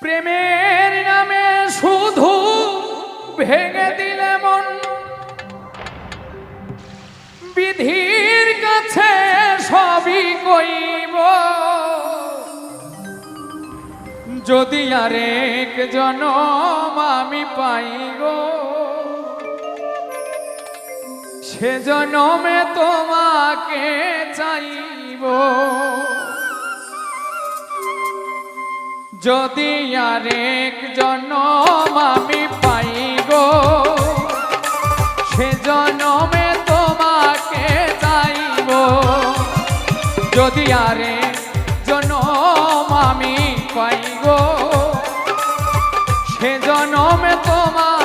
প্রেমের নামে শুধু ভেঙে দিলে মন, বিধির কাছে সবই কইব। যদি আরেক জনম আমি পাই গো, সে জনমে তোমাকে চাইব। যদি আরেক জনম আমি পাই গো, সে জনমে তোমাকে চাইব। যদি আরেক জনম আমি পাই গো, সে জনমে তোমার